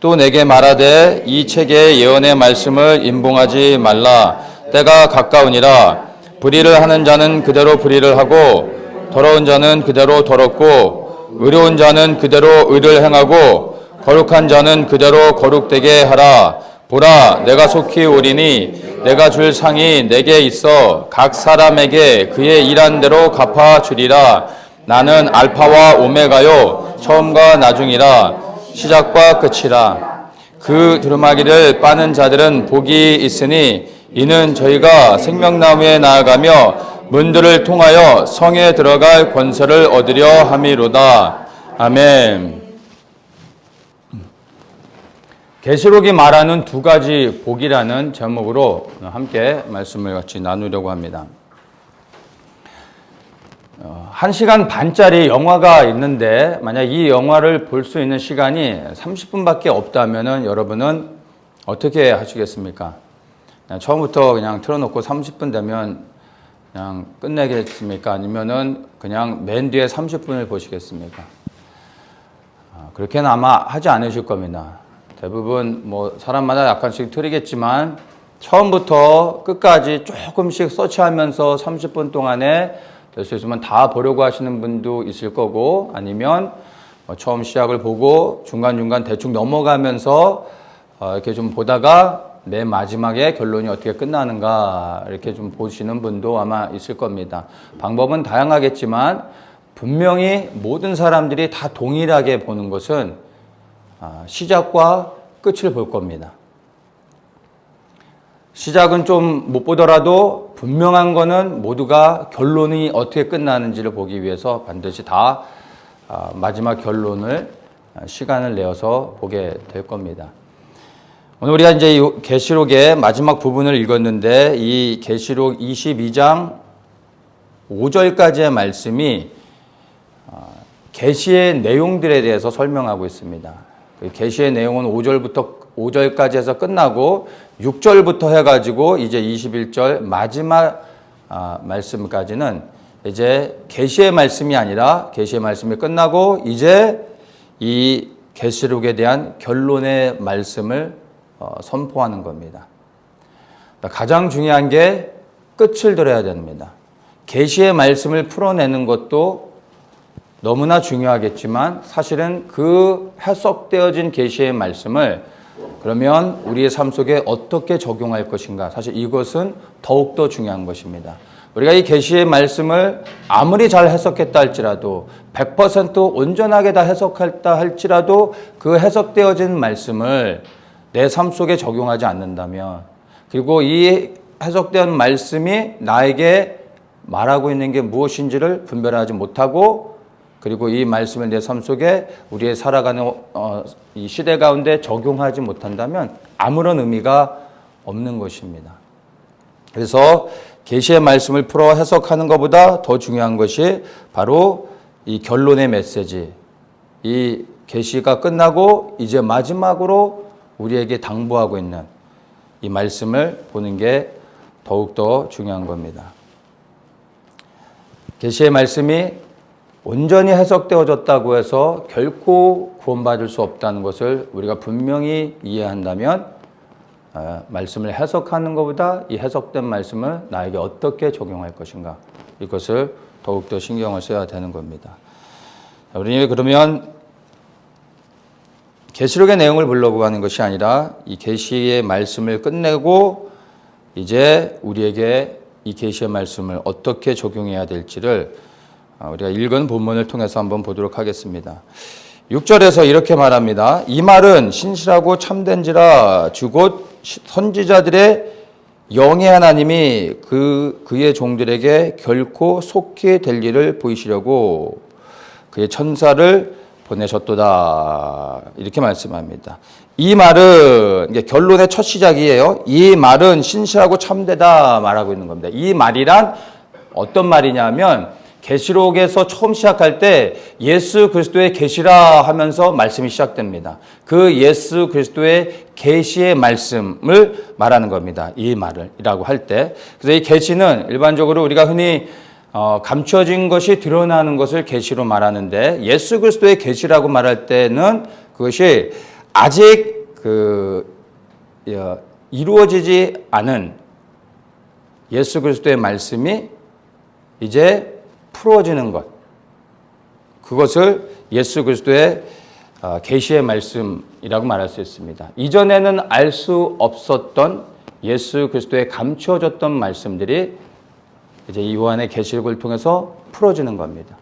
또 내게 말하되 이 책의 예언의 말씀을 임봉하지 말라. 때가 가까우니라. 불의를 하는 자는 그대로 불의를 하고 더러운 자는 그대로 더럽고 의로운 자는 그대로 의를 행하고 거룩한 자는 그대로 거룩되게 하라. 보라, 내가 속히 오리니 내가 줄 상이 내게 있어 각 사람에게 그의 일한 대로 갚아 주리라. 나는 알파와 오메가요 처음과 나중이라 시작과 끝이라. 그 두루마기를 빠는 자들은 복이 있으니 이는 저희가 생명나무에 나아가며 문들을 통하여 성에 들어갈 권세를 얻으려 함이로다. 아멘. 계시록이 말하는 두 가지 복이라는 제목으로 함께 말씀을 같이 나누려고 합니다. 1시간 반짜리 영화가 있는데 만약 이 영화를 볼 수 있는 시간이 30분밖에 없다면 여러분은 어떻게 하시겠습니까? 처음부터 그냥 틀어놓고 30분 되면 그냥 끝내겠습니까? 아니면은 그냥 맨 뒤에 30분을 보시겠습니까? 그렇게는 아마 하지 않으실 겁니다. 대부분 뭐 사람마다 약간씩 틀리겠지만 처음부터 끝까지 조금씩 서치하면서 30분 동안에 될 수 있으면 다 보려고 하시는 분도 있을 거고, 아니면 처음 시작을 보고 중간중간 대충 넘어가면서 이렇게 좀 보다가 맨 마지막에 결론이 어떻게 끝나는가 이렇게 좀 보시는 분도 아마 있을 겁니다. 방법은 다양하겠지만 분명히 모든 사람들이 다 동일하게 보는 것은 시작과 끝을 볼 겁니다. 시작은 좀 못 보더라도 분명한 거는 모두가 결론이 어떻게 끝나는지를 보기 위해서 반드시 다 마지막 결론을 시간을 내어서 보게 될 겁니다. 오늘 우리가 이제 계시록의 마지막 부분을 읽었는데 이 계시록 22장 5절까지의 말씀이 계시의 내용들에 대해서 설명하고 있습니다. 계시의 내용은 5절까지 해서 끝나고 6절부터 해가지고 이제 21절 마지막 말씀까지는 이제 계시의 말씀이 아니라 계시의 말씀이 끝나고 이제 이 계시록에 대한 결론의 말씀을 선포하는 겁니다. 가장 중요한 게 끝을 들어야 됩니다. 계시의 말씀을 풀어내는 것도 너무나 중요하겠지만 사실은 그 해석되어진 계시의 말씀을 그러면 우리의 삶 속에 어떻게 적용할 것인가, 사실 이것은 더욱더 중요한 것입니다. 우리가 이 계시의 말씀을 아무리 잘 해석했다 할지라도 100% 온전하게 다 해석했다 할지라도 그 해석되어진 말씀을 내 삶 속에 적용하지 않는다면, 그리고 이 해석된 말씀이 나에게 말하고 있는 게 무엇인지를 분별하지 못하고, 그리고 이 말씀을 내 삶 속에 우리의 살아가는 이 시대 가운데 적용하지 못한다면 아무런 의미가 없는 것입니다. 그래서 계시의 말씀을 풀어 해석하는 것보다 더 중요한 것이 바로 이 결론의 메시지, 이 계시가 끝나고 이제 마지막으로 우리에게 당부하고 있는 이 말씀을 보는 게 더욱더 중요한 겁니다. 계시의 말씀이 온전히 해석되어졌다고 해서 결코 구원받을 수 없다는 것을 우리가 분명히 이해한다면 말씀을 해석하는 것보다 이 해석된 말씀을 나에게 어떻게 적용할 것인가, 이것을 더욱더 신경을 써야 되는 겁니다. 우리 그러면 계시록의 내용을 보려고 하는 것이 아니라 이 계시의 말씀을 끝내고 이제 우리에게 이 계시의 말씀을 어떻게 적용해야 될지를 우리가 읽은 본문을 통해서 한번 보도록 하겠습니다. 6절에서 이렇게 말합니다. 이 말은 신실하고 참된지라 주곧 선지자들의 영의 하나님이 그의 종들에게 결코 속히 될 일을 보이시려고 그의 천사를 보내셨도다. 이렇게 말씀합니다. 이 말은 이게 결론의 첫 시작이에요. 이 말은 신실하고 참되다 말하고 있는 겁니다. 이 말이란 어떤 말이냐면 계시록에서 처음 시작할 때 예수 그리스도의 계시라 하면서 말씀이 시작됩니다. 그 예수 그리스도의 계시의 말씀을 말하는 겁니다. 이 말을이라고 할 때. 그래서 이 계시는 일반적으로 우리가 흔히 감춰진 것이 드러나는 것을 계시로 말하는데 예수 그리스도의 계시라고 말할 때는 그것이 아직 이루어지지 않은 예수 그리스도의 말씀이 이제 풀어지는 것. 그것을 예수 그리스도의 계시의 말씀이라고 말할 수 있습니다. 이전에는 알 수 없었던 예수 그리스도의 감추어졌던 말씀들이 이제 이 요한의 계시록을 통해서 풀어지는 겁니다.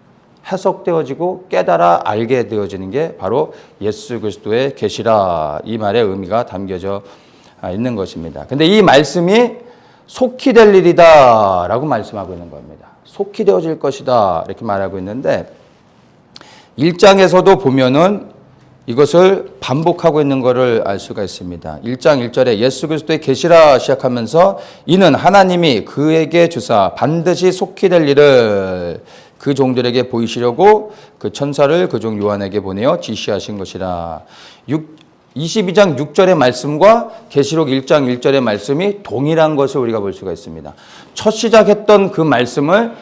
해석되어지고 깨달아 알게 되어지는 게 바로 예수 그리스도의 계시라, 이 말의 의미가 담겨져 있는 것입니다. 근데 이 말씀이 속히 될 일이다 라고 말씀하고 있는 겁니다. 속히 되어질 것이다 이렇게 말하고 있는데 1장에서도 보면은 이것을 반복하고 있는 것을 알 수가 있습니다. 1장 1절에 예수 그리스도의 계시라 시작하면서 이는 하나님이 그에게 주사 반드시 속히 될 일을 그 종들에게 보이시려고 그 천사를 그 종 요한에게 보내어 지시하신 것이라. 22장 6절의 말씀과 계시록 1장 1절의 말씀이 동일한 것을 우리가 볼 수가 있습니다. 첫 시작했던 그 말씀을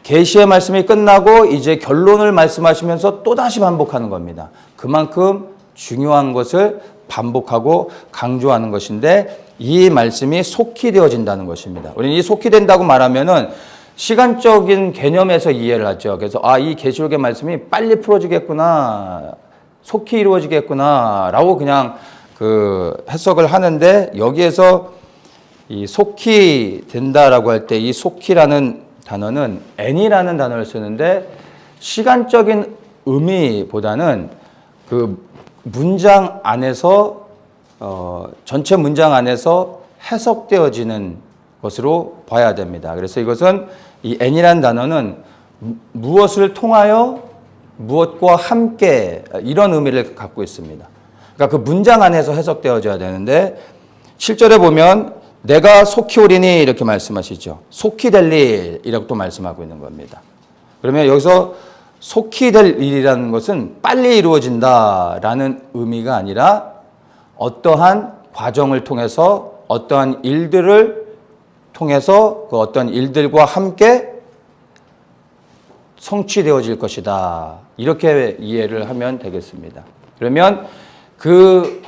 계시의 말씀이 끝나고 이제 결론을 말씀하시면서 또다시 반복하는 겁니다. 그만큼 중요한 것을 반복하고 강조하는 것인데 이 말씀이 속히 되어진다는 것입니다. 우리는 이 속히 된다고 말하면은 시간적인 개념에서 이해를 하죠. 그래서 이 계시록의 말씀이 빨리 풀어지겠구나, 속히 이루어지겠구나 라고 그냥 해석을 하는데 여기에서 이 속히 된다라고 할 때 이 속히라는 단어는 n이라는 단어를 쓰는데 시간적인 의미보다는 그 문장 안에서 전체 문장 안에서 해석되어지는 것으로 봐야 됩니다. 그래서 이것은 이 n이라는 단어는 무엇을 통하여 무엇과 함께 이런 의미를 갖고 있습니다. 그러니까 그 문장 안에서 해석되어져야 되는데 7절에 보면 내가 속히 오리니 이렇게 말씀하시죠. 속히 될 일이라고 또 말씀하고 있는 겁니다. 그러면 여기서 속히 될 일이라는 것은 빨리 이루어진다라는 의미가 아니라 어떠한 과정을 통해서 어떠한 일들을 통해서 그 어떤 일들과 함께 성취되어질 것이다. 이렇게 이해를 하면 되겠습니다. 그러면 그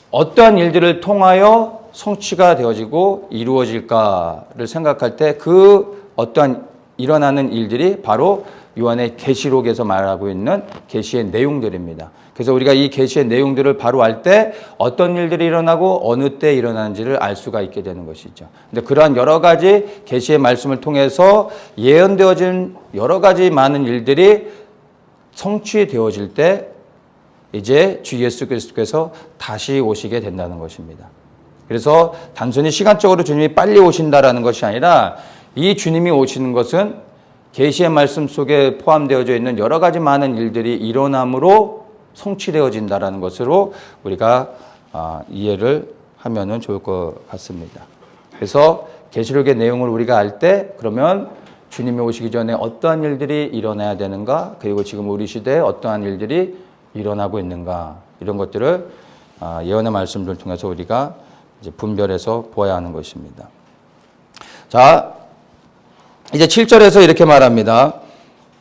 어떠한 일들을 통하여 성취가 되어지고 이루어질까를 생각할 때 그 어떠한 일어나는 일들이 바로 요한의 계시록에서 말하고 있는 계시의 내용들입니다. 그래서 우리가 이 계시의 내용들을 바로 알 때 어떤 일들이 일어나고 어느 때 일어나는지를 알 수가 있게 되는 것이죠. 근데 그러한 여러 가지 계시의 말씀을 통해서 예언되어진 여러 가지 많은 일들이 성취되어질 때 이제 주 예수 그리스도께서 다시 오시게 된다는 것입니다. 그래서 단순히 시간적으로 주님이 빨리 오신다라는 것이 아니라 이 주님이 오시는 것은 계시의 말씀 속에 포함되어져 있는 여러 가지 많은 일들이 일어남으로 성취되어진다라는 것으로 우리가 이해를 하면은 좋을 것 같습니다. 그래서 계시록의 내용을 우리가 알 때 그러면 주님이 오시기 전에 어떠한 일들이 일어나야 되는가, 그리고 지금 우리 시대에 어떠한 일들이 일어나고 있는가, 이런 것들을 예언의 말씀들을 통해서 우리가 이제 분별해서 보아야 하는 것입니다. 자, 이제 7절에서 이렇게 말합니다.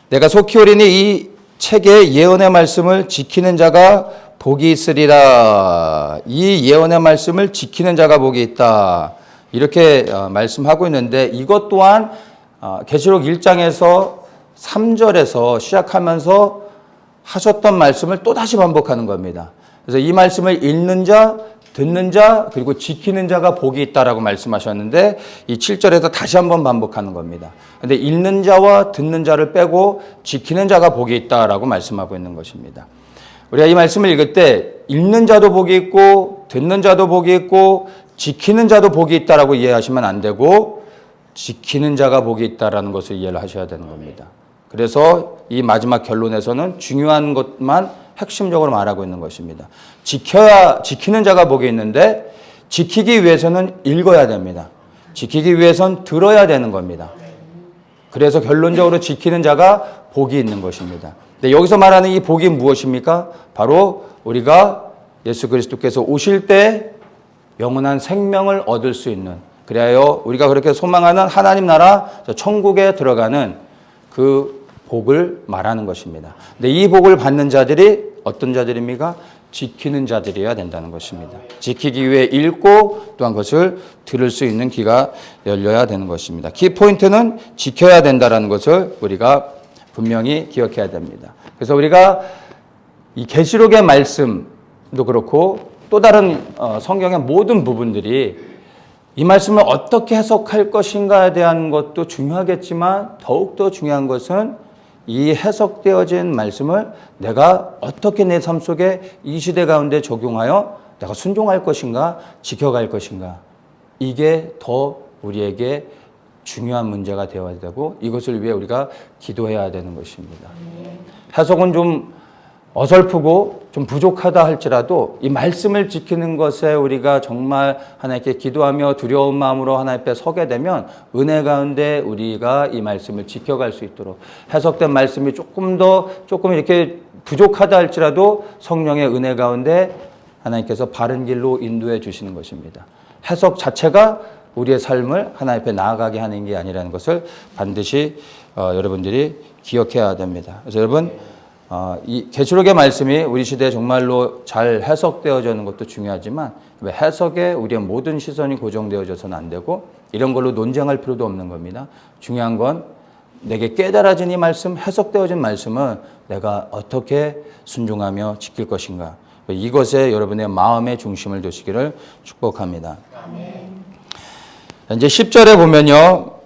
내가 속히 오리니 이 책의 예언의 말씀을 지키는 자가 복이 있으리라. 이 예언의 말씀을 지키는 자가 복이 있다. 이렇게 말씀하고 있는데 이것 또한 계시록 1장에서 3절에서 시작하면서 하셨던 말씀을 또다시 반복하는 겁니다. 그래서 이 말씀을 읽는 자, 듣는 자, 그리고 지키는 자가 복이 있다라고 말씀하셨는데 이 7절에서 다시 한번 반복하는 겁니다. 그런데 읽는 자와 듣는 자를 빼고 지키는 자가 복이 있다라고 말씀하고 있는 것입니다. 우리가 이 말씀을 읽을 때 읽는 자도 복이 있고 듣는 자도 복이 있고 지키는 자도 복이 있다라고 이해하시면 안 되고 지키는 자가 복이 있다라는 것을 이해를 하셔야 되는 겁니다. 그래서 이 마지막 결론에서는 중요한 것만 핵심적으로 말하고 있는 것입니다. 지키는 자가 복이 있는데 지키기 위해서는 읽어야 됩니다. 지키기 위해서는 들어야 되는 겁니다. 그래서 결론적으로 지키는 자가 복이 있는 것입니다. 근데 여기서 말하는 이 복이 무엇입니까? 바로 우리가 예수 그리스도께서 오실 때 영원한 생명을 얻을 수 있는, 그래야 우리가 그렇게 소망하는 하나님 나라 천국에 들어가는 그 복을 말하는 것입니다. 근데 이 복을 받는 자들이 어떤 자들입니까? 지키는 자들이어야 된다는 것입니다. 지키기 위해 읽고 또한 그것을 들을 수 있는 귀가 열려야 되는 것입니다. 키포인트는 지켜야 된다는 것을 우리가 분명히 기억해야 됩니다. 그래서 우리가 이 계시록의 말씀도 그렇고 또 다른 성경의 모든 부분들이 이 말씀을 어떻게 해석할 것인가에 대한 것도 중요하겠지만 더욱더 중요한 것은 이 해석되어진 말씀을 내가 어떻게 내 삶 속에 이 시대 가운데 적용하여 내가 순종할 것인가 지켜갈 것인가 이게 더 우리에게 중요한 문제가 되어야 되고 이것을 위해 우리가 기도해야 되는 것입니다. 해석은 좀 어설프고 좀 부족하다 할지라도 이 말씀을 지키는 것에 우리가 정말 하나님께 기도하며 두려운 마음으로 하나님 앞에 서게 되면 은혜 가운데 우리가 이 말씀을 지켜갈 수 있도록 해석된 말씀이 조금 이렇게 부족하다 할지라도 성령의 은혜 가운데 하나님께서 바른 길로 인도해 주시는 것입니다. 해석 자체가 우리의 삶을 하나님 앞에 나아가게 하는 게 아니라는 것을 반드시 여러분들이 기억해야 됩니다. 그래서 여러분 이 계시록의 말씀이 우리 시대에 정말로 잘 해석되어지는 것도 중요하지만 해석에 우리의 모든 시선이 고정되어져서는 안 되고 이런 걸로 논쟁할 필요도 없는 겁니다. 중요한 건 내게 깨달아진 이 말씀, 해석되어진 말씀은 내가 어떻게 순종하며 지킬 것인가 이것에 여러분의 마음의 중심을 두시기를 축복합니다. 이제 10절에 보면요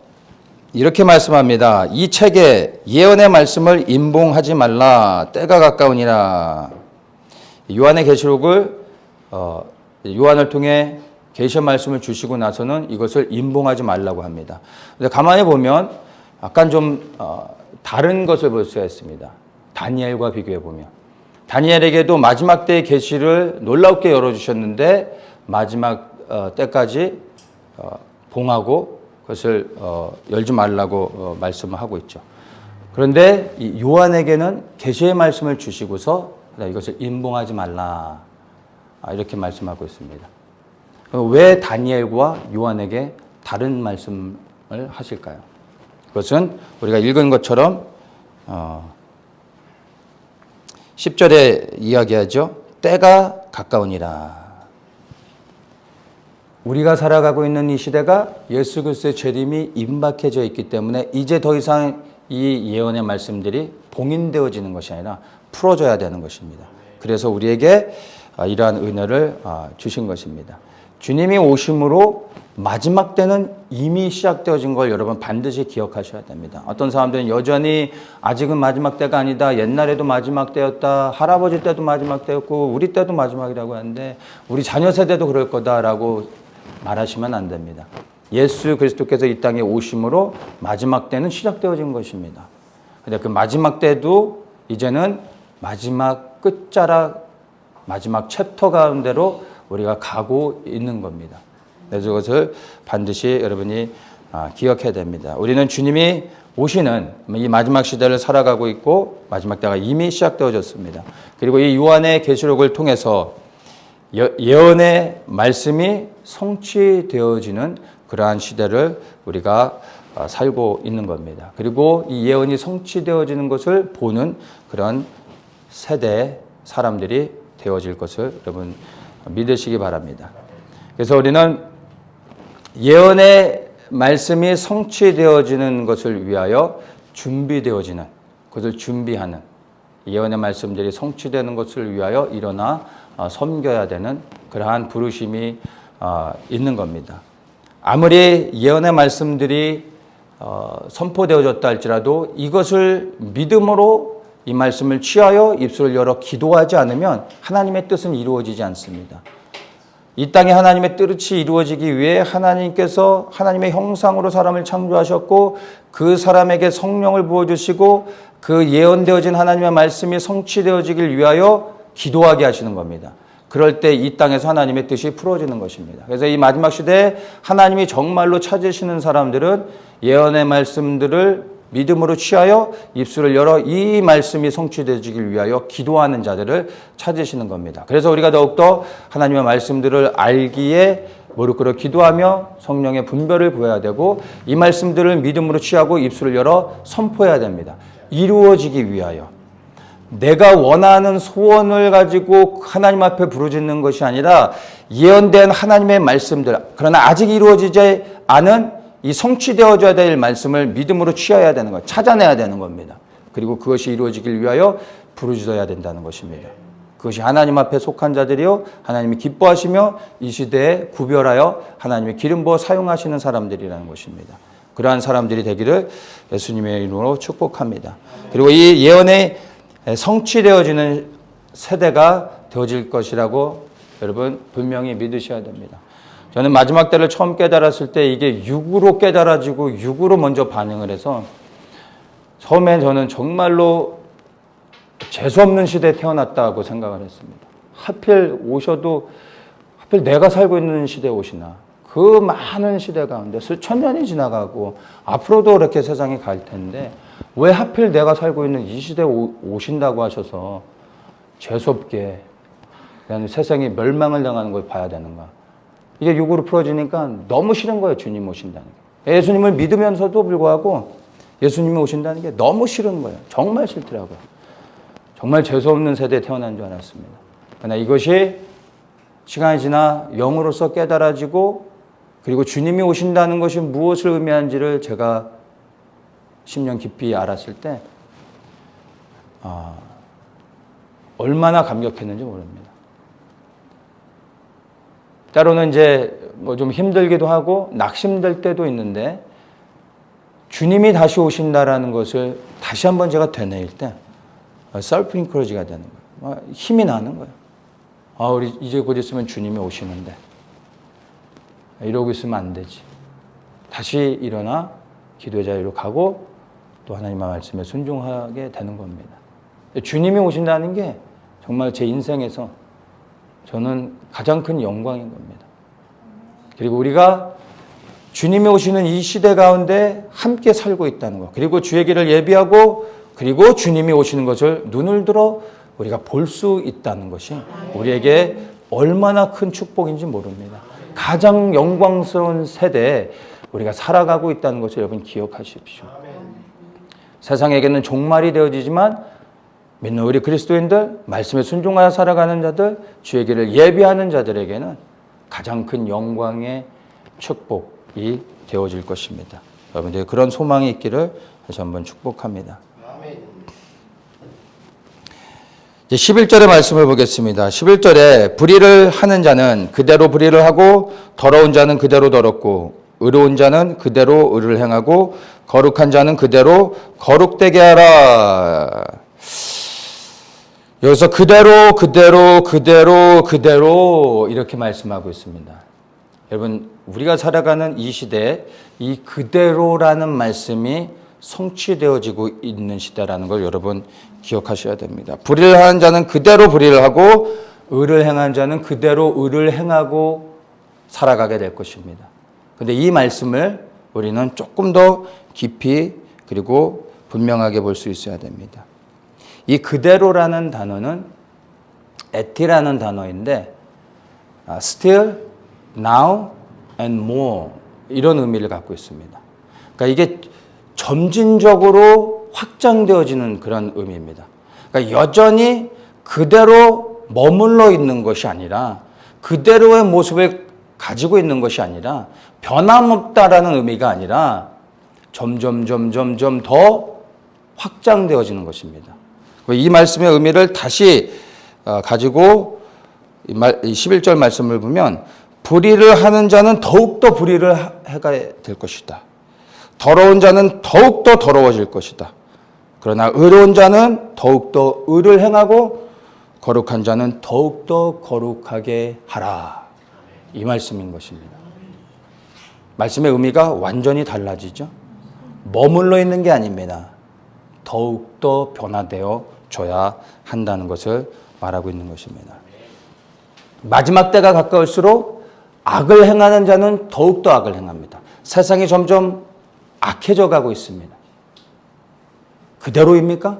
이렇게 말씀합니다. 이 책에 예언의 말씀을 임봉하지 말라. 때가 가까우니라. 요한의 계시록을 요한을 통해 계시의 말씀을 주시고 나서는 이것을 임봉하지 말라고 합니다. 근데 가만히 보면 약간 좀 다른 것을 볼 수가 있습니다. 다니엘과 비교해 보면 다니엘에게도 마지막 때의 계시를 놀랍게 열어주셨는데 마지막 때까지 봉하고 그것을 열지 말라고 말씀을 하고 있죠. 그런데 이 요한에게는 계시의 말씀을 주시고서 이것을 임봉하지 말라 이렇게 말씀하고 있습니다. 왜 다니엘과 요한에게 다른 말씀을 하실까요? 그것은 우리가 읽은 것처럼 10절에 이야기하죠. 때가 가까우니라. 우리가 살아가고 있는 이 시대가 예수 그리스도의 재림이 임박해져 있기 때문에 이제 더 이상 이 예언의 말씀들이 봉인되어지는 것이 아니라 풀어져야 되는 것입니다. 그래서 우리에게 이러한 은혜를 주신 것입니다. 주님이 오심으로 마지막 때는 이미 시작되어진 걸 여러분 반드시 기억하셔야 됩니다. 어떤 사람들은 여전히 아직은 마지막 때가 아니다. 옛날에도 마지막 때였다. 할아버지 때도 마지막 때였고 우리 때도 마지막이라고 하는데 우리 자녀 세대도 그럴 거다라고 말하시면 안 됩니다. 예수 그리스도께서 이 땅에 오심으로 마지막 때는 시작되어진 것입니다. 그런데 그 마지막 때도 이제는 마지막 끝자락, 마지막 챕터 가운데로 우리가 가고 있는 겁니다. 그래서 그것을 반드시 여러분이 기억해야 됩니다. 우리는 주님이 오시는 이 마지막 시대를 살아가고 있고 마지막 때가 이미 시작되어졌습니다. 그리고 이 요한의 계시록을 통해서 예언의 말씀이 성취되어지는 그러한 시대를 우리가 살고 있는 겁니다. 그리고 이 예언이 성취되어지는 것을 보는 그런 세대의 사람들이 되어질 것을 여러분 믿으시기 바랍니다. 그래서 우리는 예언의 말씀이 성취되어지는 것을 위하여 준비되어지는 그것을 준비하는 예언의 말씀들이 성취되는 것을 위하여 일어나 섬겨야 되는 그러한 부르심이 있는 겁니다. 아무리 예언의 말씀들이 선포되어졌다 할지라도 이것을 믿음으로 이 말씀을 취하여 입술을 열어 기도하지 않으면 하나님의 뜻은 이루어지지 않습니다. 이 땅에 하나님의 뜻이 이루어지기 위해 하나님께서 하나님의 형상으로 사람을 창조하셨고 그 사람에게 성령을 부어주시고 그 예언되어진 하나님의 말씀이 성취되어지길 위하여 기도하게 하시는 겁니다. 그럴 때 이 땅에서 하나님의 뜻이 풀어지는 것입니다. 그래서 이 마지막 시대에 하나님이 정말로 찾으시는 사람들은 예언의 말씀들을 믿음으로 취하여 입술을 열어 이 말씀이 성취되어지길 위하여 기도하는 자들을 찾으시는 겁니다. 그래서 우리가 더욱더 하나님의 말씀들을 알기에 무릎 꿇어 기도하며 성령의 분별을 보여야 되고 이 말씀들을 믿음으로 취하고 입술을 열어 선포해야 됩니다. 이루어지기 위하여. 내가 원하는 소원을 가지고 하나님 앞에 부르짖는 것이 아니라 예언된 하나님의 말씀들, 그러나 아직 이루어지지 않은 이 성취되어져야 될 말씀을 믿음으로 취해야 되는 것, 찾아내야 되는 겁니다. 그리고 그것이 이루어지길 위하여 부르짖어야 된다는 것입니다. 그것이 하나님 앞에 속한 자들이요 하나님이 기뻐하시며 이 시대에 구별하여 하나님의 기름 부어 사용하시는 사람들이라는 것입니다. 그러한 사람들이 되기를 예수님의 이름으로 축복합니다. 그리고 이 예언의 성취되어지는 세대가 되어질 것이라고 여러분 분명히 믿으셔야 됩니다. 저는 마지막 때를 처음 깨달았을 때 이게 육으로 깨달아지고 육으로 먼저 반응을 해서 처음에 저는 정말로 재수없는 시대에 태어났다고 생각을 했습니다. 하필 오셔도 하필 내가 살고 있는 시대에 오시나. 그 많은 시대 가운데 수천 년이 지나가고 앞으로도 그렇게 세상이 갈 텐데 왜 하필 내가 살고 있는 이 시대에 오신다고 하셔서 재수없게 그냥 세상이 멸망을 당하는 걸 봐야 되는가. 이게 육으로 풀어지니까 너무 싫은 거예요. 주님 오신다는 게. 예수님을 믿으면서도 불구하고 예수님이 오신다는 게 너무 싫은 거예요. 정말 싫더라고요. 정말 재수없는 세대에 태어난 줄 알았습니다. 그러나 이것이 시간이 지나 영으로서 깨달아지고 그리고 주님이 오신다는 것이 무엇을 의미하는지를 제가 10년 깊이 알았을 때 얼마나 감격했는지 모릅니다. 때로는 이제 뭐 좀 힘들기도 하고 낙심될 때도 있는데 주님이 다시 오신다라는 것을 다시 한번 제가 되뇌일 때 셀프 인커러지가 되는 거예요. 힘이 나는 거예요. 우리 이제 곧 있으면 주님이 오시는데 이러고 있으면 안 되지. 다시 일어나 기도의 자리로 가고 또 하나님의 말씀에 순종하게 되는 겁니다. 주님이 오신다는 게 정말 제 인생에서 저는 가장 큰 영광인 겁니다. 그리고 우리가 주님이 오시는 이 시대 가운데 함께 살고 있다는 것, 그리고 주의 길을 예비하고 그리고 주님이 오시는 것을 눈을 들어 우리가 볼 수 있다는 것이 우리에게 얼마나 큰 축복인지 모릅니다. 가장 영광스러운 세대에 우리가 살아가고 있다는 것을 여러분 기억하십시오. 세상에게는 종말이 되어지지만 믿는 우리 그리스도인들, 말씀에 순종하여 살아가는 자들, 주의 길을 예비하는 자들에게는 가장 큰 영광의 축복이 되어질 것입니다. 여러분들 그런 소망이 있기를 다시 한번 축복합니다. 11절의 말씀을 보겠습니다. 11절에 불의를 하는 자는 그대로 불의를 하고 더러운 자는 그대로 더럽고 의로운 자는 그대로 의를 행하고 거룩한 자는 그대로 거룩되게 하라. 여기서 그대로 이렇게 말씀하고 있습니다. 여러분 우리가 살아가는 이 시대에 이 그대로라는 말씀이 성취되어지고 있는 시대라는 걸 여러분 기억하셔야 됩니다. 불의를 하는 자는 그대로 불의를 하고 의를 행한 자는 그대로 의를 행하고 살아가게 될 것입니다. 그런데 이 말씀을 우리는 조금 더 깊이 그리고 분명하게 볼 수 있어야 됩니다. 이 그대로라는 단어는 에티라는 단어인데 still, now and more 이런 의미를 갖고 있습니다. 그러니까 이게 점진적으로 확장되어지는 그런 의미입니다. 그러니까 여전히 그대로 머물러 있는 것이 아니라 그대로의 모습을 가지고 있는 것이 아니라 변함없다라는 의미가 아니라 점점 더 확장되어지는 것입니다. 이 말씀의 의미를 다시 가지고 이 11절 말씀을 보면 불의를 하는 자는 더욱더 불의를 해가야 될 것이다. 더러운 자는 더욱더 더러워질 것이다. 그러나 의로운 자는 더욱더 의를 행하고 거룩한 자는 더욱더 거룩하게 하라. 이 말씀인 것입니다. 말씀의 의미가 완전히 달라지죠. 머물러 있는 게 아닙니다. 더욱더 변화되어 줘야 한다는 것을 말하고 있는 것입니다. 마지막 때가 가까울수록 악을 행하는 자는 더욱더 악을 행합니다. 세상이 점점 악해져 가고 있습니다. 그대로입니까?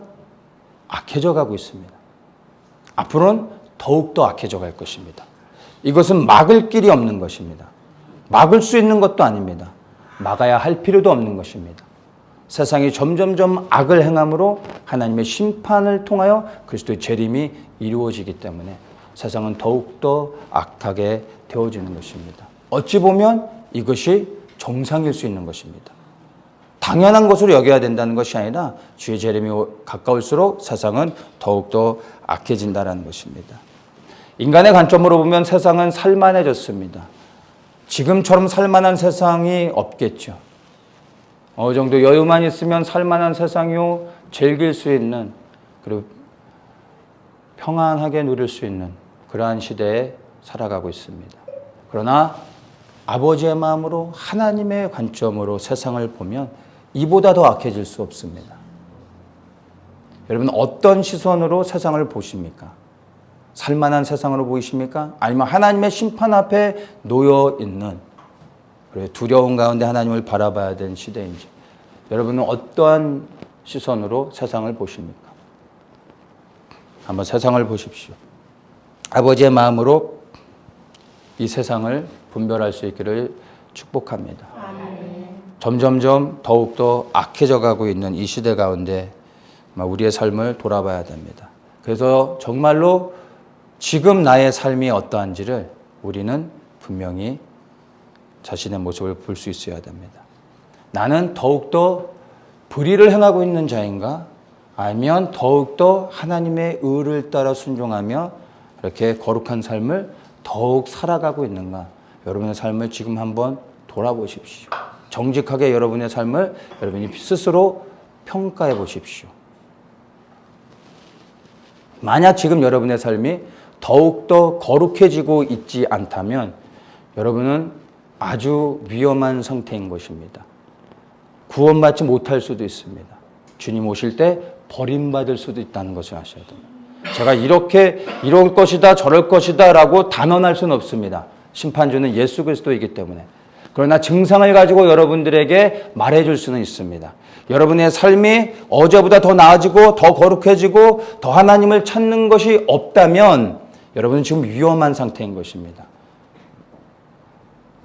악해져 가고 있습니다. 앞으로는 더욱더 악해져 갈 것입니다. 이것은 막을 길이 없는 것입니다. 막을 수 있는 것도 아닙니다. 막아야 할 필요도 없는 것입니다. 세상이 점점점 악을 행함으로 하나님의 심판을 통하여 그리스도의 재림이 이루어지기 때문에 세상은 더욱더 악하게 되어지는 것입니다. 어찌 보면 이것이 정상일 수 있는 것입니다. 당연한 것으로 여겨야 된다는 것이 아니라 주의 재림이 가까울수록 세상은 더욱더 악해진다는 것입니다. 인간의 관점으로 보면 세상은 살만해졌습니다. 지금처럼 살만한 세상이 없겠죠. 어느 정도 여유만 있으면 살만한 세상이요, 즐길 수 있는, 그리고 평안하게 누릴 수 있는 그러한 시대에 살아가고 있습니다. 그러나 아버지의 마음으로 하나님의 관점으로 세상을 보면 이보다 더 악해질 수 없습니다. 여러분 어떤 시선으로 세상을 보십니까? 살만한 세상으로 보이십니까? 아니면 하나님의 심판 앞에 놓여 있는 두려움 가운데 하나님을 바라봐야 되는 시대인지 여러분은 어떠한 시선으로 세상을 보십니까? 한번 세상을 보십시오. 아버지의 마음으로 이 세상을 분별할 수 있기를 축복합니다. 점점점 더욱더 악해져 가고 있는 이 시대 가운데 우리의 삶을 돌아봐야 됩니다. 그래서 정말로 지금 나의 삶이 어떠한지를 우리는 분명히 자신의 모습을 볼 수 있어야 됩니다. 나는 더욱더 불의를 행하고 있는 자인가? 아니면 더욱더 하나님의 의를 따라 순종하며 이렇게 거룩한 삶을 더욱 살아가고 있는가? 여러분의 삶을 지금 한번 돌아보십시오. 정직하게 여러분의 삶을 여러분이 스스로 평가해 보십시오. 만약 지금 여러분의 삶이 더욱더 거룩해지고 있지 않다면 여러분은 아주 위험한 상태인 것입니다. 구원받지 못할 수도 있습니다. 주님 오실 때 버림받을 수도 있다는 것을 아셔야 됩니다. 제가 이렇게 이럴 것이다 저럴 것이다 라고 단언할 수는 없습니다. 심판주는 예수 그리스도이기 때문에. 그러나 증상을 가지고 여러분들에게 말해줄 수는 있습니다. 여러분의 삶이 어제보다 더 나아지고 더 거룩해지고 더 하나님을 찾는 것이 없다면 여러분은 지금 위험한 상태인 것입니다.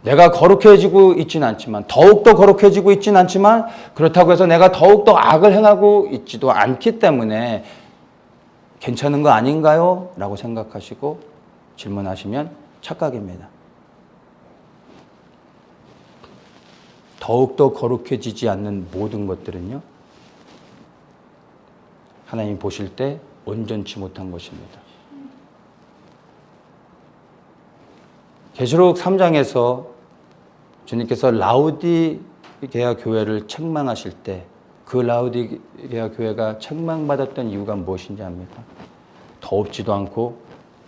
내가 거룩해지고 있지는 않지만 더욱더 거룩해지고 있지는 않지만 그렇다고 해서 내가 더욱더 악을 행하고 있지도 않기 때문에 괜찮은 거 아닌가요? 라고 생각하시고 질문하시면 착각입니다. 더욱더 거룩해지지 않는 모든 것들은요, 하나님 보실 때 온전치 못한 것입니다. 계시록 3장에서 주님께서 라우디게아 교회를 책망하실 때 그 라우디게아 교회가 책망받았던 이유가 무엇인지 압니까? 더웁지도 않고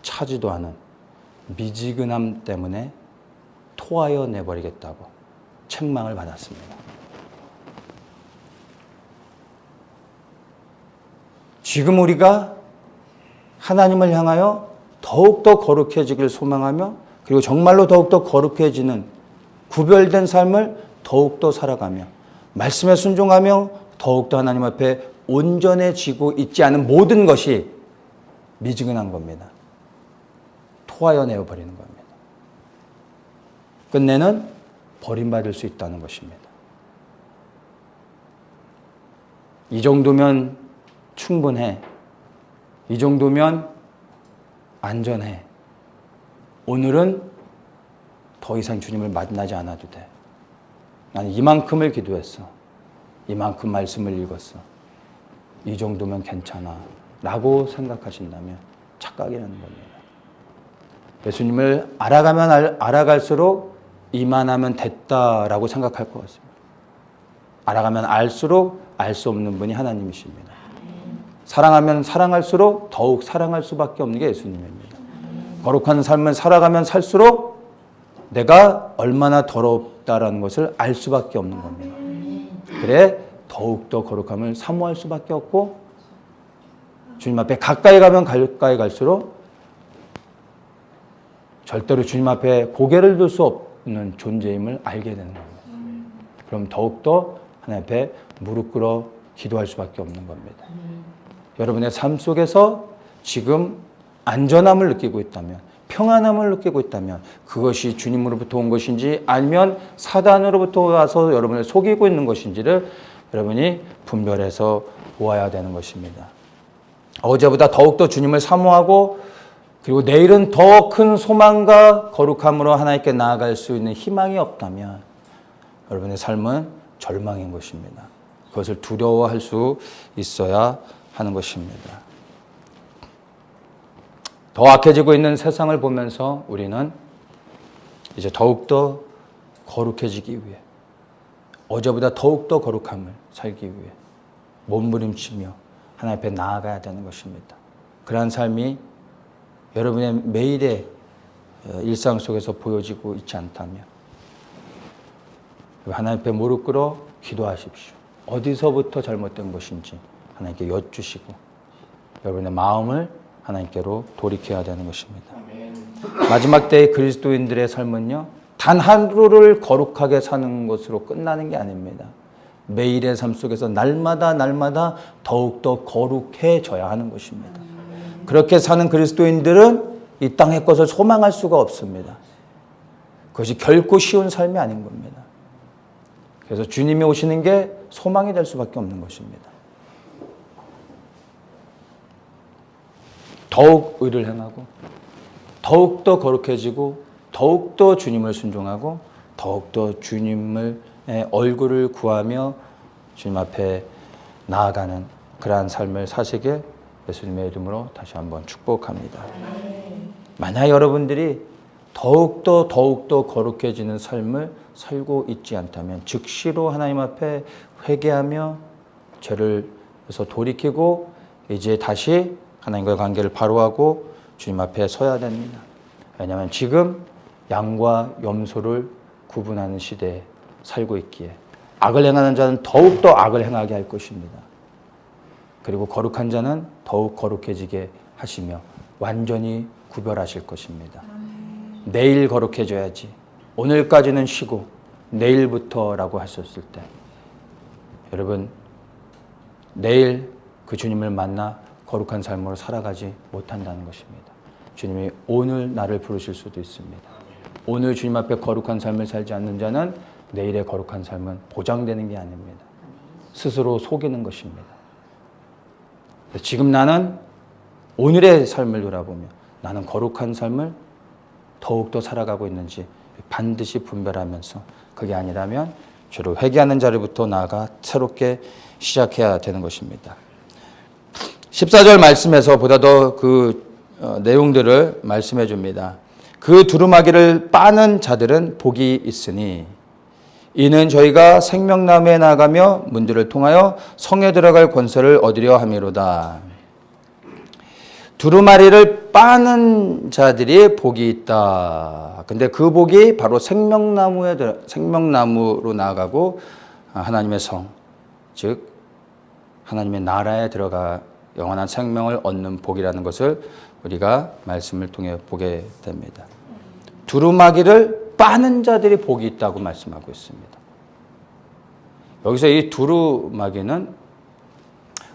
차지도 않은 미지근함 때문에 토하여 내버리겠다고 책망을 받았습니다. 지금 우리가 하나님을 향하여 더욱더 거룩해지기를 소망하며 그리고 정말로 더욱더 거룩해지는 구별된 삶을 더욱더 살아가며 말씀에 순종하며 더욱더 하나님 앞에 온전해지고 있지 않은 모든 것이 미지근한 겁니다. 토하여 내어버리는 겁니다. 끝내는 버림받을 수 있다는 것입니다. 이 정도면 충분해. 이 정도면 안전해. 오늘은 더 이상 주님을 만나지 않아도 돼. 나는 이만큼을 기도했어. 이만큼 말씀을 읽었어. 이 정도면 괜찮아. 라고 생각하신다면 착각이라는 겁니다. 예수님을 알아가면 알아갈수록 이만하면 됐다라고 생각할 것 같습니다. 알아가면 알수록 알 수 없는 분이 하나님이십니다. 사랑하면 사랑할수록 더욱 사랑할 수밖에 없는 게 예수님입니다. 거룩한 삶을 살아가면 살수록 내가 얼마나 더럽다라는 것을 알 수밖에 없는 겁니다. 그래 더욱더 거룩함을 사모할 수밖에 없고 주님 앞에 가까이 가면 가까이 갈수록 절대로 주님 앞에 고개를 들 수 없는 존재임을 알게 되는 겁니다. 그럼 더욱더 하나님 앞에 무릎 꿇어 기도할 수밖에 없는 겁니다. 여러분의 삶 속에서 지금 안전함을 느끼고 있다면 평안함을 느끼고 있다면 그것이 주님으로부터 온 것인지 아니면 사단으로부터 와서 여러분을 속이고 있는 것인지를 여러분이 분별해서 보아야 되는 것입니다. 어제보다 더욱더 주님을 사모하고 그리고 내일은 더 큰 소망과 거룩함으로 하나님께 나아갈 수 있는 희망이 없다면 여러분의 삶은 절망인 것입니다. 그것을 두려워할 수 있어야 하는 것입니다. 더 악해지고 있는 세상을 보면서 우리는 이제 더욱더 거룩해지기 위해 어제보다 더욱더 거룩함을 살기 위해 몸부림치며 하나님 앞에 나아가야 되는 것입니다. 그러한 삶이 여러분의 매일의 일상 속에서 보여지고 있지 않다면 하나님 앞에 무릎 꿇어 기도하십시오. 어디서부터 잘못된 것인지 하나님께 여쭈시고 여러분의 마음을 하나님께로 돌이켜야 되는 것입니다. 마지막 때의 그리스도인들의 삶은요, 단 하루를 거룩하게 사는 것으로 끝나는 게 아닙니다. 매일의 삶 속에서 날마다 더욱더 거룩해져야 하는 것입니다. 그렇게 사는 그리스도인들은 이 땅의 것을 소망할 수가 없습니다. 그것이 결코 쉬운 삶이 아닌 겁니다. 그래서 주님이 오시는 게 소망이 될 수밖에 없는 것입니다. 더욱 의를 행하고 더욱더 거룩해지고 더욱더 주님을 순종하고 더욱더 주님의 얼굴을 구하며 주님 앞에 나아가는 그러한 삶을 사시게 예수님의 이름으로 다시 한번 축복합니다. 만약 여러분들이 더욱더 거룩해지는 삶을 살고 있지 않다면 즉시로 하나님 앞에 회개하며 죄를 해서 돌이키고 이제 다시 하나님과의 관계를 바로하고 주님 앞에 서야 됩니다. 왜냐하면 지금 양과 염소를 구분하는 시대에 살고 있기에 악을 행하는 자는 더욱더 악을 행하게 할 것입니다. 그리고 거룩한 자는 더욱 거룩해지게 하시며 완전히 구별하실 것입니다. 내일 거룩해져야지 오늘까지는 쉬고 내일부터라고 하셨을 때 여러분 내일 그 주님을 만나 거룩한 삶으로 살아가지 못한다는 것입니다. 주님이 오늘 나를 부르실 수도 있습니다. 오늘 주님 앞에 거룩한 삶을 살지 않는 자는 내일의 거룩한 삶은 보장되는 게 아닙니다. 스스로 속이는 것입니다. 지금 나는 오늘의 삶을 돌아보며 나는 거룩한 삶을 더욱더 살아가고 있는지 반드시 분별하면서 그게 아니라면 죄로 회개하는 자리부터 나아가 새롭게 시작해야 되는 것입니다. 14절 말씀에서 보다 더 그 내용들을 말씀해 줍니다. 그 두루마기를 빠는 자들은 복이 있으니 이는 저희가 생명나무에 나가며 문들을 통하여 성에 들어갈 권세를 얻으려 함이로다. 두루마리를 빠는 자들이 복이 있다. 근데 그 복이 바로 생명나무로 나아가고 하나님의 성, 즉 하나님의 나라에 들어가 영원한 생명을 얻는 복이라는 것을 우리가 말씀을 통해 보게 됩니다. 두루마기를 빠는 자들이 복이 있다고 말씀하고 있습니다. 여기서 이 두루마기는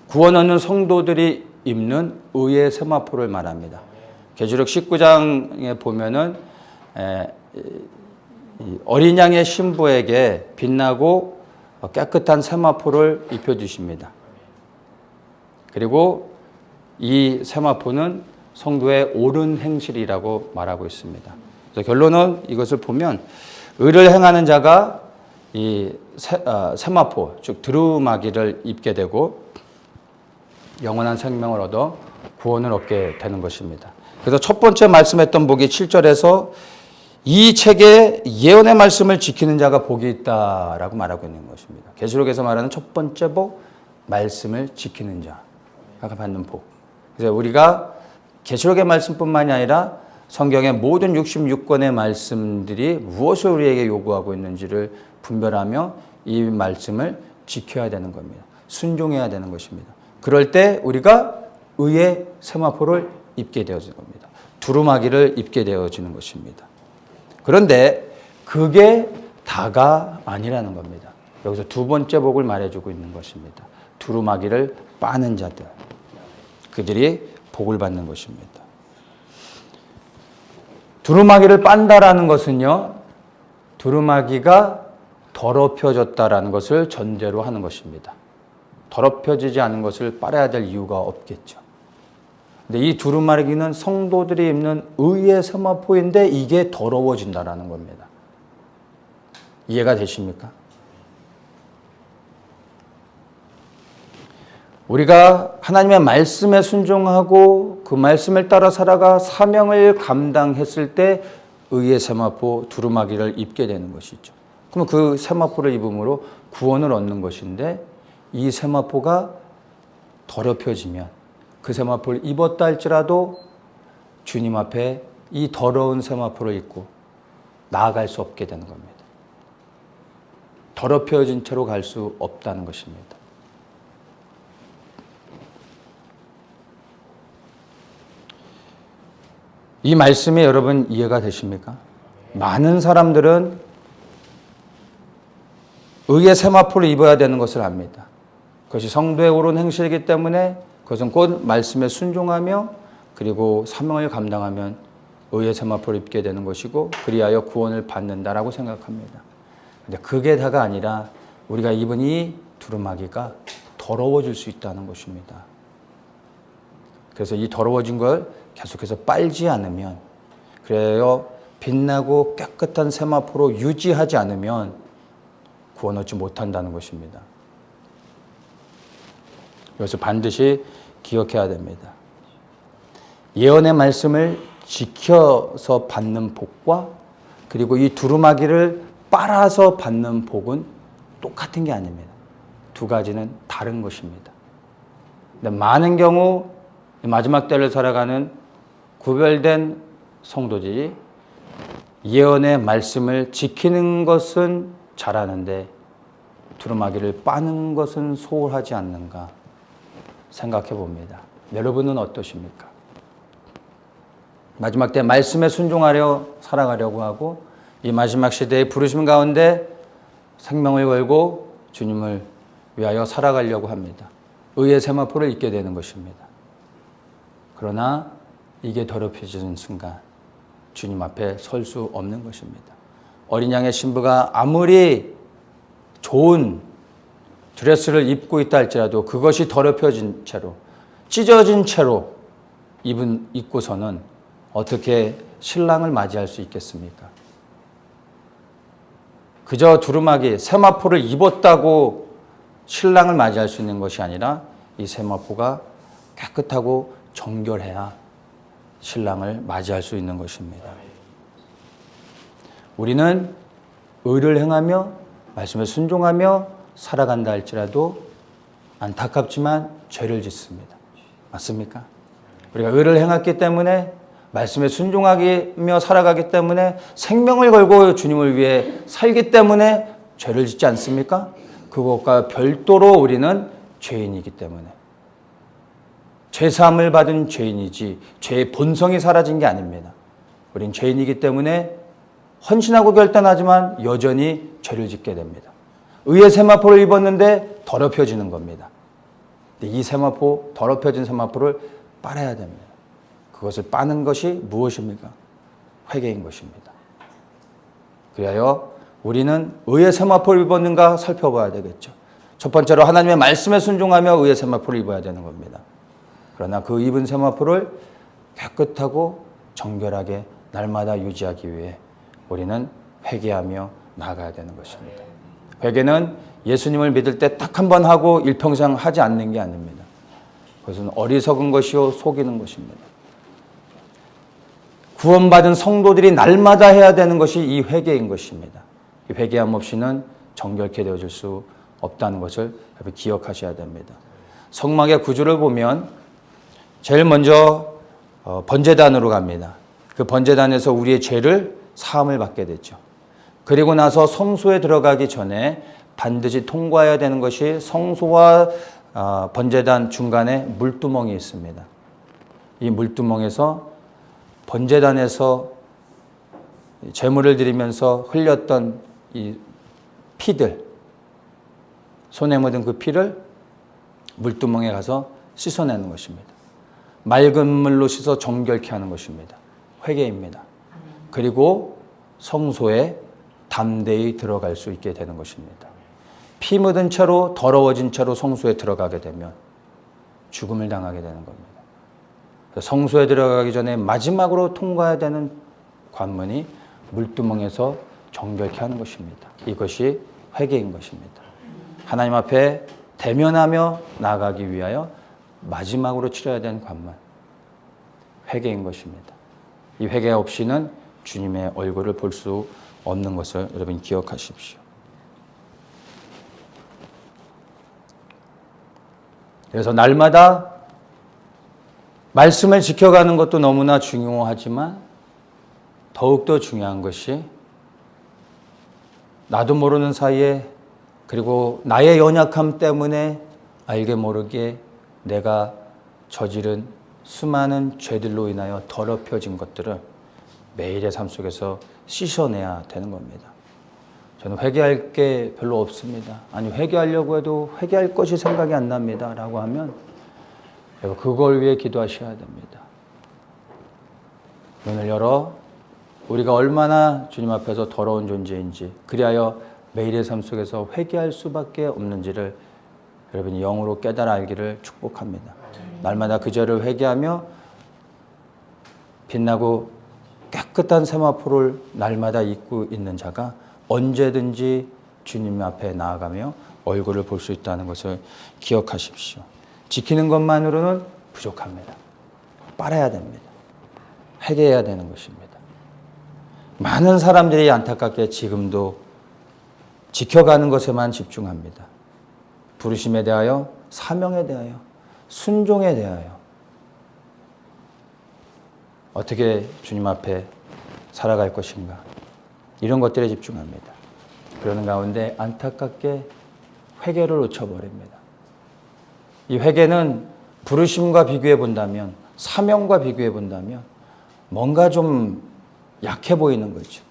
구원 얻는 성도들이 입는 의의 세마포를 말합니다. 계시록 19장에 보면은 어린 양의 신부에게 빛나고 깨끗한 세마포를 입혀주십니다. 그리고 이 세마포는 성도의 옳은 행실이라고 말하고 있습니다. 그래서 결론은 이것을 보면 의를 행하는 자가 이 세마포, 즉 두루마기를 입게 되고 영원한 생명을 얻어 구원을 얻게 되는 것입니다. 그래서 첫 번째 말씀했던 복이 7절에서 이 책의 예언의 말씀을 지키는 자가 복이 있다라고 말하고 있는 것입니다. 계시록에서 말하는 첫 번째 복, 말씀을 지키는 자가 받는 복. 그래서 우리가 계시록의 말씀뿐만이 아니라 성경의 모든 66권의 말씀들이 무엇을 우리에게 요구하고 있는지를 분별하며 이 말씀을 지켜야 되는 겁니다. 순종해야 되는 것입니다. 그럴 때 우리가 의의 세마포를 입게 되어지는 겁니다. 두루마기를 입게 되어지는 것입니다. 그런데 그게 다가 아니라는 겁니다. 여기서 두 번째 복을 말해주고 있는 것입니다. 두루마기를 빠는 자들, 그들이 복을 받는 것입니다. 두루마기를 빤다라는 것은요, 두루마기가 더럽혀졌다라는 것을 전제로 하는 것입니다. 더럽혀지지 않은 것을 빨아야 될 이유가 없겠죠. 근데 이 두루마기는 성도들이 입는 의의 세마포인데 이게 더러워진다라는 겁니다. 이해가 되십니까? 우리가 하나님의 말씀에 순종하고 그 말씀을 따라 살아가 사명을 감당했을 때 의의 세마포 두루마기를 입게 되는 것이죠. 그럼 그 세마포를 입음으로 구원을 얻는 것인데 이 세마포가 더럽혀지면 그 세마포를 입었다 할지라도 주님 앞에 이 더러운 세마포를 입고 나아갈 수 없게 되는 겁니다. 더럽혀진 채로 갈 수 없다는 것입니다. 이 말씀이 여러분 이해가 되십니까? 많은 사람들은 의의 세마포를 입어야 되는 것을 압니다. 그것이 성도의 옳은 행실이기 때문에 그것은 곧 말씀에 순종하며 그리고 사명을 감당하면 의의 세마포를 입게 되는 것이고 그리하여 구원을 받는다라고 생각합니다. 근데 그게 다가 아니라 우리가 입은 이 두루마기가 더러워질 수 있다는 것입니다. 그래서 이 더러워진 걸 계속해서 빨지 않으면, 그래요 빛나고 깨끗한 세마포로 유지하지 않으면 구원 얻지 못한다는 것입니다. 이것을 반드시 기억해야 됩니다. 예언의 말씀을 지켜서 받는 복과 그리고 이 두루마기를 빨아서 받는 복은 똑같은 게 아닙니다. 두 가지는 다른 것입니다. 근데 많은 경우 마지막 때를 살아가는 구별된 성도들이 예언의 말씀을 지키는 것은 잘하는데 두루마기를 빠는 것은 소홀하지 않는가 생각해 봅니다. 여러분은 어떠십니까? 마지막 때 말씀에 순종하려 살아가려고 하고 이 마지막 시대의 부르심 가운데 생명을 걸고 주님을 위하여 살아가려고 합니다. 의의 세마포를 입게 되는 것입니다. 그러나 이게 더럽혀지는 순간 주님 앞에 설 수 없는 것입니다. 어린 양의 신부가 아무리 좋은 드레스를 입고 있다 할지라도 그것이 더럽혀진 채로 찢어진 채로 입고서는 어떻게 신랑을 맞이할 수 있겠습니까? 그저 두루마기 세마포를 입었다고 신랑을 맞이할 수 있는 것이 아니라 이 세마포가 깨끗하고 정결해야 신랑을 맞이할 수 있는 것입니다. 우리는 의를 행하며 말씀에 순종하며 살아간다 할지라도 안타깝지만 죄를 짓습니다. 맞습니까? 우리가 의를 행했기 때문에 말씀에 순종하며 살아가기 때문에 생명을 걸고 주님을 위해 살기 때문에 죄를 짓지 않습니까? 그것과 별도로 우리는 죄인이기 때문에 죄사함을 받은 죄인이지 죄의 본성이 사라진 게 아닙니다. 우린 죄인이기 때문에 헌신하고 결단하지만 여전히 죄를 짓게 됩니다. 의의 세마포를 입었는데 더럽혀지는 겁니다. 이 세마포, 더럽혀진 세마포를 빨아야 됩니다. 그것을 빠는 것이 무엇입니까? 회개인 것입니다. 그리하여 우리는 의의 세마포를 입었는가 살펴봐야 되겠죠. 첫 번째로 하나님의 말씀에 순종하며 의의 세마포를 입어야 되는 겁니다. 그러나 그 입은 세마포를 깨끗하고 정결하게 날마다 유지하기 위해 우리는 회개하며 나아가야 되는 것입니다. 회개는 예수님을 믿을 때 딱 한 번 하고 일평생 하지 않는 게 아닙니다. 그것은 어리석은 것이요 속이는 것입니다. 구원받은 성도들이 날마다 해야 되는 것이 이 회개인 것입니다. 이 회개함 없이는 정결케 되어질 수 없다는 것을 기억하셔야 됩니다. 성막의 구조를 보면 제일 먼저 번제단으로 갑니다. 그 번제단에서 우리의 죄를 사함을 받게 됐죠. 그리고 나서 성소에 들어가기 전에 반드시 통과해야 되는 것이 성소와 번제단 중간에 물두멍이 있습니다. 이 물두멍에서 번제단에서 제물을 드리면서 흘렸던 이 피들, 손에 묻은 그 피를 물두멍에 가서 씻어내는 것입니다. 맑은 물로 씻어 정결케 하는 것입니다. 회개입니다. 그리고 성소에 담대히 들어갈 수 있게 되는 것입니다. 피 묻은 채로 더러워진 채로 성소에 들어가게 되면 죽음을 당하게 되는 겁니다. 성소에 들어가기 전에 마지막으로 통과해야 되는 관문이 물두멍에서 정결케 하는 것입니다. 이것이 회개인 것입니다. 하나님 앞에 대면하며 나아가기 위하여 마지막으로 치러야 되는 관문, 회개인 것입니다. 이 회개 없이는 주님의 얼굴을 볼 수 없는 것을 여러분 기억하십시오. 그래서 날마다 말씀을 지켜가는 것도 너무나 중요하지만 더욱더 중요한 것이 나도 모르는 사이에 그리고 나의 연약함 때문에 알게 모르게 내가 저지른 수많은 죄들로 인하여 더럽혀진 것들을 매일의 삶 속에서 씻어내야 되는 겁니다. 저는 회개할 게 별로 없습니다. 아니 회개하려고 해도 회개할 것이 생각이 안 납니다. 라고 하면 그걸 위해 기도하셔야 됩니다. 눈을 열어 우리가 얼마나 주님 앞에서 더러운 존재인지 그리하여 매일의 삶 속에서 회개할 수밖에 없는지를 여러분이 영으로 깨달아 알기를 축복합니다. 날마다 그 죄를 회개하며 빛나고 깨끗한 세마포를 날마다 입고 있는 자가 언제든지 주님 앞에 나아가며 얼굴을 볼 수 있다는 것을 기억하십시오. 지키는 것만으로는 부족합니다. 빨아야 됩니다. 회개해야 되는 것입니다. 많은 사람들이 안타깝게 지금도 지켜가는 것에만 집중합니다. 부르심에 대하여, 사명에 대하여, 순종에 대하여 어떻게 주님 앞에 살아갈 것인가 이런 것들에 집중합니다. 그러는 가운데 안타깝게 회개를 놓쳐버립니다. 이 회개는 부르심과 비교해 본다면 사명과 비교해 본다면 뭔가 좀 약해 보이는 거죠.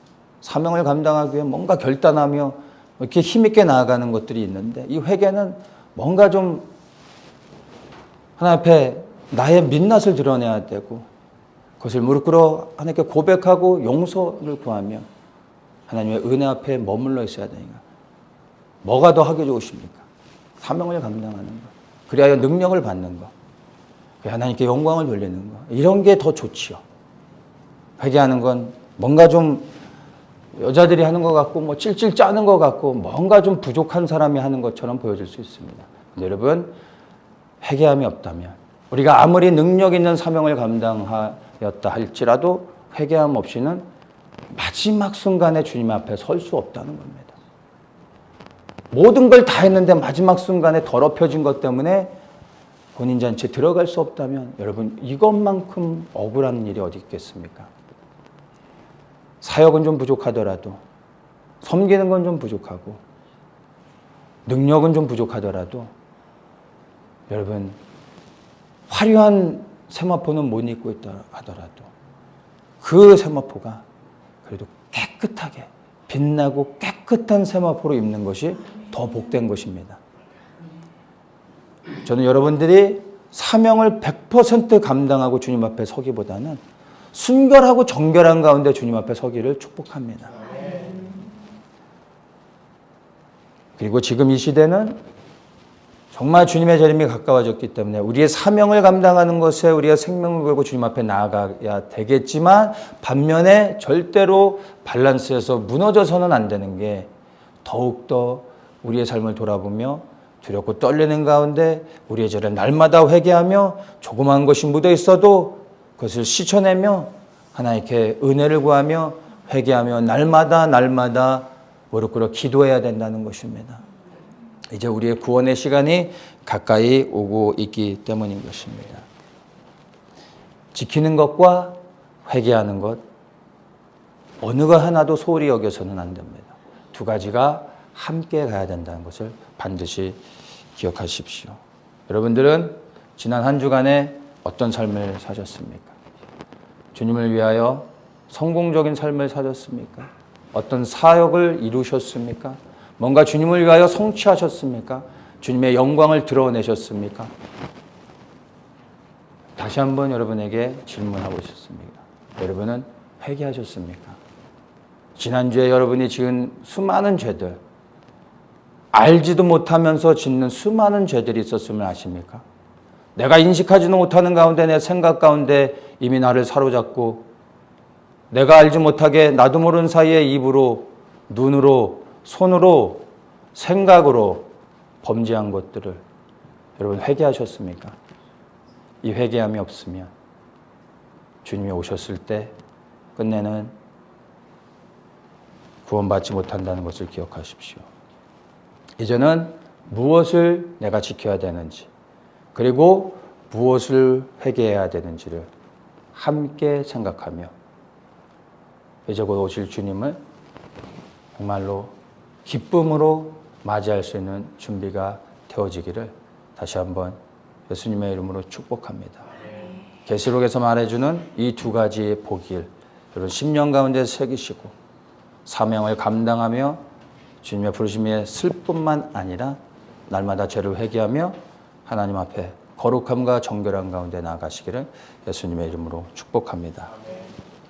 사명을 감당하기 위해 뭔가 결단하며 이렇게 힘있게 나아가는 것들이 있는데 이 회개는 뭔가 좀 하나님 앞에 나의 민낯을 드러내야 되고 그것을 무릎 꿇어 하나님께 고백하고 용서를 구하며 하나님의 은혜 앞에 머물러 있어야 되니까 뭐가 더 하기 좋으십니까? 사명을 감당하는 것, 그리하여 능력을 받는 것, 하나님께 영광을 돌리는 것, 이런 게 더 좋지요. 회개하는 건 뭔가 좀 여자들이 하는 것 같고 뭐 찔찔 짜는 것 같고 뭔가 좀 부족한 사람이 하는 것처럼 보여질 수 있습니다. 근데 여러분 회개함이 없다면 우리가 아무리 능력 있는 사명을 감당하였다 할지라도 회개함 없이는 마지막 순간에 주님 앞에 설 수 없다는 겁니다. 모든 걸 다 했는데 마지막 순간에 더럽혀진 것 때문에 본인 잔치에 들어갈 수 없다면 여러분 이것만큼 억울한 일이 어디 있겠습니까? 사역은 좀 부족하더라도 섬기는 건 좀 부족하고 능력은 좀 부족하더라도 여러분 화려한 세마포는 못 입고 있다 하더라도 그 세마포가 그래도 깨끗하게 빛나고 깨끗한 세마포로 입는 것이 더 복된 것입니다. 저는 여러분들이 사명을 100% 감당하고 주님 앞에 서기보다는 순결하고 정결한 가운데 주님 앞에 서기를 축복합니다. 그리고 지금 이 시대는 정말 주님의 재림이 가까워졌기 때문에 우리의 사명을 감당하는 것에 우리가 생명을 걸고 주님 앞에 나아가야 되겠지만 반면에 절대로 밸런스에서 무너져서는 안 되는 게 더욱더 우리의 삶을 돌아보며 두렵고 떨리는 가운데 우리의 죄를 날마다 회개하며 조그마한 것이 묻어 있어도 그것을 씻어내며 하나님께 은혜를 구하며 회개하며 날마다 무릎 꿇어 기도해야 된다는 것입니다. 이제 우리의 구원의 시간이 가까이 오고 있기 때문인 것입니다. 지키는 것과 회개하는 것 어느 것 하나도 소홀히 여겨서는 안 됩니다. 두 가지가 함께 가야 된다는 것을 반드시 기억하십시오. 여러분들은 지난 한 주간에 어떤 삶을 사셨습니까? 주님을 위하여 성공적인 삶을 사셨습니까? 어떤 사역을 이루셨습니까? 뭔가 주님을 위하여 성취하셨습니까? 주님의 영광을 드러내셨습니까? 다시 한번 여러분에게 질문하고 싶습니다. 여러분은 회개하셨습니까? 지난주에 여러분이 지은 수많은 죄들, 알지도 못하면서 짓는 수많은 죄들이 있었음을 아십니까? 내가 인식하지도 못하는 가운데 내 생각 가운데 이미 나를 사로잡고 내가 알지 못하게 나도 모르는 사이에 입으로, 눈으로, 손으로, 생각으로 범죄한 것들을 여러분 회개하셨습니까? 이 회개함이 없으면 주님이 오셨을 때 끝내는 구원받지 못한다는 것을 기억하십시오. 이제는 무엇을 내가 지켜야 되는지 그리고 무엇을 회개해야 되는지를 함께 생각하며 이제 곧 오실 주님을 정말로 기쁨으로 맞이할 수 있는 준비가 되어지기를 다시 한번 예수님의 이름으로 축복합니다. 계시록에서 말해주는 이 두 가지의 복일 여러분 10년 가운데 새기시고 사명을 감당하며 주님의 부르심에 쓸 뿐만 아니라 날마다 죄를 회개하며 하나님 앞에 거룩함과 정결함 가운데 나아가시기를 예수님의 이름으로 축복합니다.